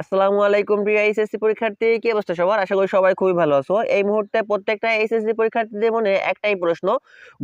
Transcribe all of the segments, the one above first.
আসসালামু আলাইকুম প্রিয় এইচএসসি পরীক্ষার্থী, কি অবস্থা সবার? আশা করি সবাই খুবই ভালো আছো। এই মুহূর্তে প্রত্যেকটা এইচএসসি পরীক্ষার্থীদের মনে একটাই প্রশ্ন,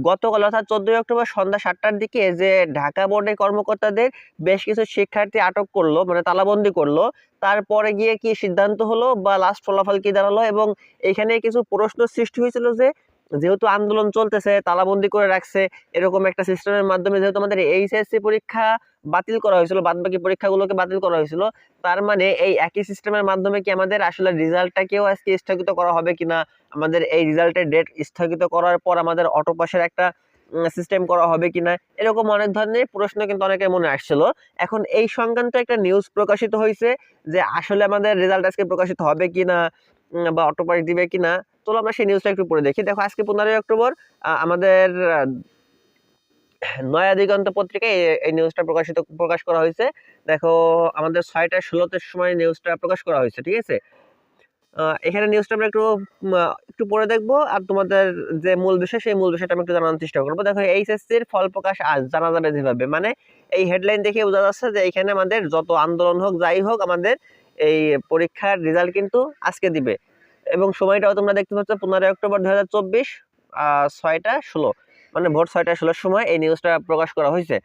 গতকাল অর্থাৎ 14 অক্টোবর সন্ধ্যা 7টার দিকে যে ঢাকা বোর্ডের কর্মকর্তাদের বেশ কিছু শিক্ষার্থী আটক করলো, মানে তালাবন্দি করলো, তারপরে গিয়ে কি সিদ্ধান্ত হলো বা লাস্ট ফলাফল কি দাঁড়ালো? এবং এখানে কিছু প্রশ্ন সৃষ্টি হয়েছিল যে যেহেতু আন্দোলন চলতেছে, তালাবন্দি করে রাখছে, এরকম একটা সিস্টেমের মাধ্যমে যেহেতু আমাদের এইচএসসি পরীক্ষা বাতিল করা হয়েছিল, বাদবাকি পরীক্ষাগুলোকে বাতিল করা হয়েছিল, তার মানে এই একই সিস্টেমের মাধ্যমে কি আমাদের আসলে রেজাল্টটাকেও আজকে স্থগিত করা হবে কিনা, আমাদের এই রেজাল্টের ডেট স্থগিত করার পর আমাদের অটো পাসের একটা সিস্টেম করা হবে কিনা, এরকম অনেক ধরনের প্রশ্ন কিন্তু অনেকের মনে আসছিল। এখন এই সংক্রান্ত একটা নিউজ প্রকাশিত হয়েছে যে আসলে আমাদের রেজাল্ট আজকে প্রকাশিত হবে কিনা বা অটো পাস দিবে কিনা। চলো আমরা সেই নিউজটা একটু পড়ে দেখি। দেখো, আজকে 15 অক্টোবর আমাদের নয়া দিগন্ত পত্রিকায় এই নিউজটা প্রকাশ করা হয়েছে। দেখো, আমাদের 6টা 16-র সময় নিউজটা প্রকাশ করা হয়েছে, ঠিক আছে? এখানে নিউজটা আমরা একটু পড়ে দেখবো, আর তোমাদের যে মূল বিষয় সেই মূল বিষয়টা আমি একটু জানানোর চেষ্টা করবো। দেখো, এইচএসসির ফল প্রকাশ আজ জানা যাবে যেভাবে, মানে এই হেডলাইন দেখে বোঝা যাচ্ছে যে এখানে আমাদের যত আন্দোলন হোক যাই হোক, আমাদের এই পরীক্ষার রেজাল্ট কিন্তু আজকে দিবে। এবং সময়টাও তোমরা দেখতে পাচ্ছ 15 অক্টোবর 2024 6টা 16, মানে ভোর 6টা 16 সময় এই নিউজটা প্রকাশ করা হয়েছে।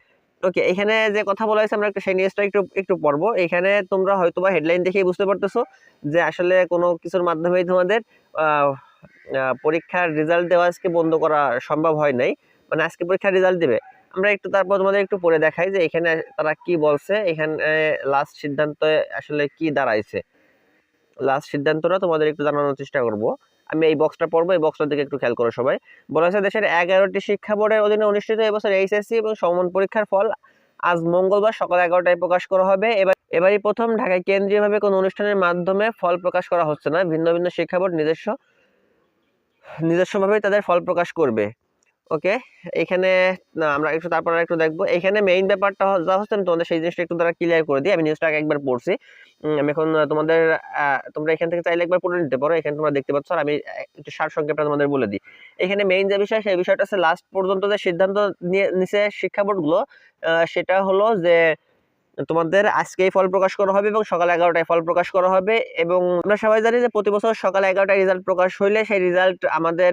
ওকে, এখানে যে কথা বলা হয়েছে আমরা সেই নিউজটা একটু পড়বো। এখানে তোমরা হয়তোবা হেডলাইন দেখেই বুঝতে পারতেছো যে আসলে কোনো কিছুর মাধ্যমেই তোমাদের পরীক্ষার রেজাল্ট দেওয়া আজকে বন্ধ করা সম্ভব হয় নাই, মানে আজকে পরীক্ষার রেজাল্ট দিবে। আমরা তারপর তোমাদের একটু পড়ে দেখাই যে এখানে তারা কি বলছে, এখানে লাস্ট সিদ্ধান্ত আসলে কি দাঁড়াইছে। লাস্ট সিদ্ধান্তটা তোমাদের একটু জানানোর চেষ্টা করব। আমি এই বক্সটা পড়বো, এই বক্সটার দিকে একটু খেয়াল করো সবাই। বলা হয়েছে, দেশের 11টি শিক্ষা বোর্ডের অধীনে অনুষ্ঠিত এবছর এইচএসসি এবং সমমান পরীক্ষার ফল আজ মঙ্গলবার সকাল 11টায় প্রকাশ করা হবে। এবারই প্রথম ঢাকায় কেন্দ্রীয়ভাবে কোনো অনুষ্ঠানের মাধ্যমে ফল প্রকাশ করা হচ্ছে না। ভিন্ন ভিন্ন শিক্ষা বোর্ড নিজস্বভাবেই তাদের ফল প্রকাশ করবে। ওকে, এখানে আমরা তারপর একটু দেখবো। এখানে মেইন ব্যাপারটা যা হচ্ছে, আমি তোমাদের সেই জিনিসটা একটু দ্বারা ক্লিয়ার করে দিই। আমি নিউজটা একবার পড়ছি, আমি এখন তোমাদের তোমরা এখান থেকে চাইলে একবার পড়ে নিতে পারো। এখানে তোমরা দেখতে পাচ্ছ, আর আমি একটু সারসংক্ষেপটা তোমাদের বলে দিই। এখানে মেইন যে বিষয়, সেই বিষয়টা হচ্ছে লাস্ট পর্যন্ত যে সিদ্ধান্ত নিছে শিক্ষা বোর্ডগুলো, সেটা হলো যে তোমাদের আজকেই ফল প্রকাশ করা হবে এবং সকাল 11টায় ফল প্রকাশ করা হবে। এবং আমরা সবাই জানি যে প্রতি বছর সকাল 11টায় রেজাল্ট প্রকাশ হইলে সেই রেজাল্ট আমাদের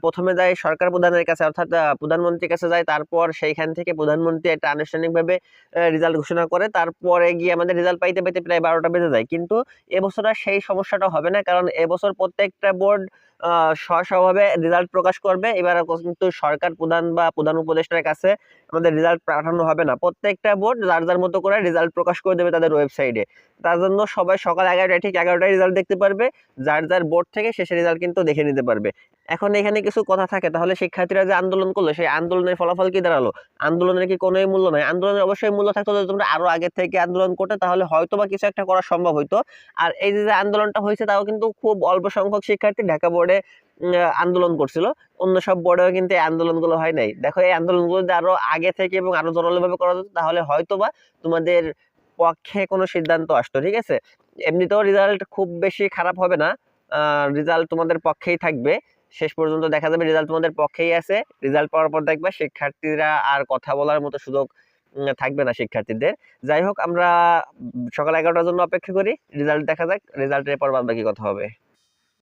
প্রথমে যায় সরকার প্রধানের কাছে, অর্থাৎ প্রধানমন্ত্রীর কাছে যায়। তারপর সেইখান থেকে প্রধানমন্ত্রী একটা আনুষ্ঠানিকভাবে রেজাল্ট ঘোষণা করে, তারপরে গিয়ে আমাদের রেজাল্ট পাইতে পাইতে প্রায় 12টা বেজে যায়। কিন্তু এবছর আর সেই সমস্যাটা হবে না, কারণ এবছর প্রত্যেকটা বোর্ড স্বভাবে রেজাল্ট প্রকাশ করবে। এবার কিন্তু সরকার প্রধান বা প্রধান উপদেষ্টার কাছে আমাদের রেজাল্ট পাঠানো হবে না। প্রত্যেকটা বোর্ড যার যার মতো করে রেজাল্ট প্রকাশ করে দেবে তাদের ওয়েবসাইটে। তার জন্য সবাই সকাল 11টায় ঠিক 11টায় রেজাল্ট দেখতে পারবে, যার যার বোর্ড থেকে শেষের রেজাল্ট কিন্তু দেখে নিতে পারবে। এখন এখানে কিছু কথা থাকে, তাহলে শিক্ষার্থীরা যে আন্দোলন করলো সেই আন্দোলনের ফলাফল কি দাঁড়ালো? আন্দোলনের কি কোনো মূল্য নাই? আন্দোলনের অবশ্যই মূল্য থাকতো, যদি তোমরা আরো আগে থেকে আন্দোলন করতে, তাহলে হয়তো বা কিছু একটা করা সম্ভব হইতো। আর এই যে আন্দোলনটা হয়েছে, তাও কিন্তু খুব অল্প সংখ্যক শিক্ষার্থী ঢাকা বোর্ডে আন্দোলন করছিল, অন্য সব বোর্ডেও কিন্তু এই আন্দোলনগুলো হয় নাই। দেখো, এই আন্দোলনগুলো যদি আরো আগে থেকে এবং আরো জোরালোভাবে করা যেত, তাহলে হয়তোবা তোমাদের পক্ষে কোনো সিদ্ধান্ত আসতো, ঠিক আছে? এমনিতেও রেজাল্ট খুব বেশি খারাপ হবে না, রেজাল্ট তোমাদের পক্ষেই থাকবে। শেষ পর্যন্ত দেখা যাবে রেজাল্ট তোমাদের পক্ষেই আছে। রেজাল্ট পাওয়ার পর দেখবা শিক্ষার্থীরা আর কথা বলার মতো সুযোগ থাকবে না শিক্ষার্থীদের। যাই হোক, আমরা সকাল 11টার জন্য অপেক্ষা করি, রেজাল্ট দেখা যাক, রেজাল্টের পর বাদ বাকি কথা হবে।